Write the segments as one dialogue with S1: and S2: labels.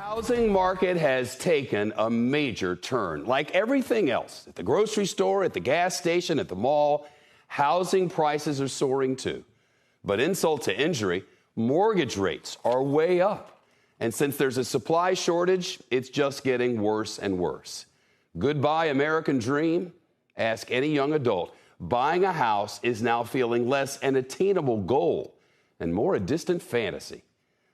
S1: Housing market has taken a major turn. Like everything else, at the grocery store, at the gas station, at the mall, housing prices are soaring too. But insult to injury, mortgage rates are way up. And since there's a supply shortage, it's just getting worse and worse. Goodbye, American dream? Ask any young adult. Buying a house is now feeling less an attainable goal and more a distant fantasy.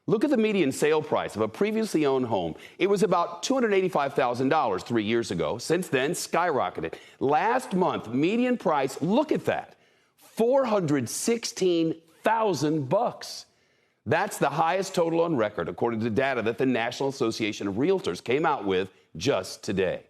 S1: Look at the median sale price of a previously owned home. It was about $285,000 3 years ago. Since then, skyrocketed. Last month, median price, look at that, $416,000. That's the highest total on record, according to data that the National Association of Realtors came out with just today.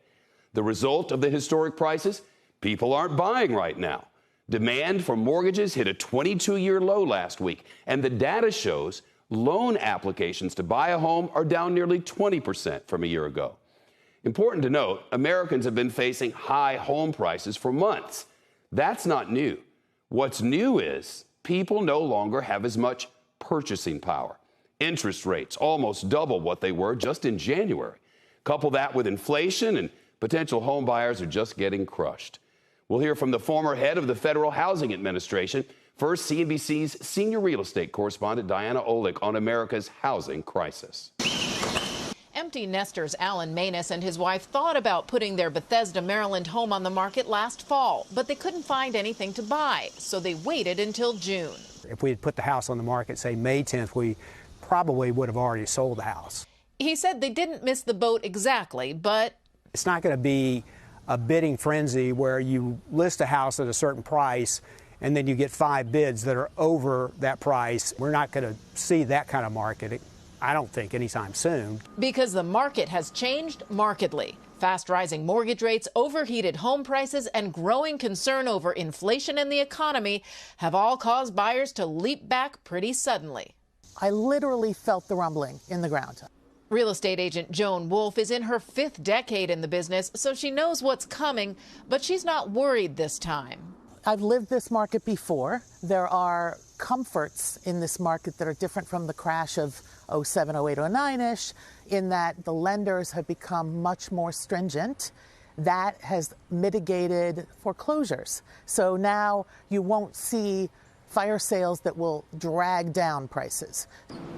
S1: The result of the historic prices? People aren't buying right now. Demand for mortgages hit a 22-year low last week, and the data shows loan applications to buy a home are down nearly 20% from a year ago. Important to note, Americans have been facing high home prices for months. That's not new. What's new is people no longer have as much purchasing power. Interest rates almost double what they were just in January. Couple that with inflation, and potential home buyers are just getting crushed. We'll hear from the former head of the Federal Housing Administration. First, CNBC's senior real estate correspondent Diana Olick on America's housing crisis.
S2: Empty nesters Alan Manus and his wife thought about putting their Bethesda, Maryland home on the market last fall, but they couldn't find anything to buy, so they waited until June.
S3: If we had put the house on the market, say May 10th, we probably would have already sold the house.
S2: He said they didn't miss the boat exactly, but
S3: it's not going to be a bidding frenzy where you list a house at a certain price and then you get 5 bids that are over that price. We're not going to see that kind of market, I don't think, anytime soon.
S2: Because the market has changed markedly. Fast rising mortgage rates, overheated home prices, and growing concern over inflation and the economy have all caused buyers to leap back pretty suddenly.
S4: I literally felt the rumbling in the ground.
S2: Real estate agent Joan Wolfe is in her 5th decade in the business, so she knows what's coming, but she's not worried this time.
S4: I've lived this market before. There are comforts in this market that are different from the crash of 07, 08, 09-ish, in that the lenders have become much more stringent. That has mitigated foreclosures. So now you won't see fire sales that will drag down prices.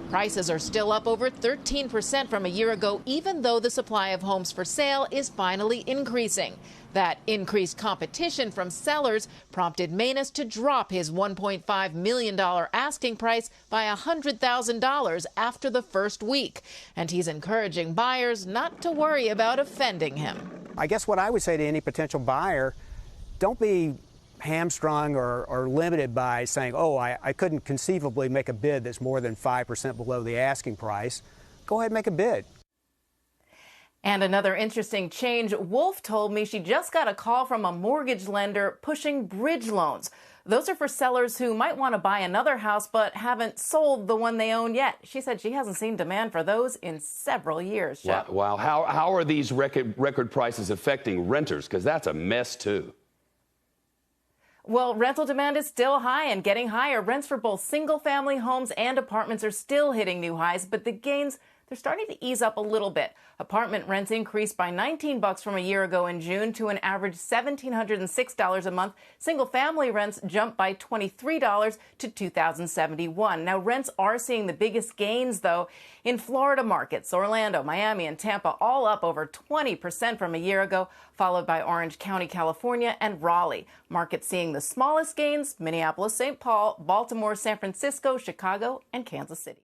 S2: Prices are still up over 13% from a year ago, even though the supply of homes for sale is finally increasing. That increased competition from sellers prompted Manus to drop his $1.5 million asking price by $100,000 after the first week. And he's encouraging buyers not to worry about offending him.
S3: I guess what I would say to any potential buyer, don't be hamstrung or limited by saying, oh, I couldn't conceivably make a bid that's more than 5% below the asking price. Go ahead and make a bid.
S5: And another interesting change, Wolfe told me she just got a call from a mortgage lender pushing bridge loans. Those are for sellers who might want to buy another house but haven't sold the one they own yet. She said she hasn't seen demand for those in several years.
S1: Wow. How are these record prices affecting renters? Because that's a mess, too.
S5: Well, rental demand is still high and getting higher. Rents for both single-family homes and apartments are still hitting new highs, but the gains, they're starting to ease up a little bit. Apartment rents increased by $19 from a year ago in June to an average $1,706 a month. Single-family rents jumped by $23 to $2,071. Now, rents are seeing the biggest gains, though, in Florida markets. Orlando, Miami, and Tampa all up over 20% from a year ago, followed by Orange County, California, and Raleigh. Markets seeing the smallest gains, Minneapolis, St. Paul, Baltimore, San Francisco, Chicago, and Kansas City.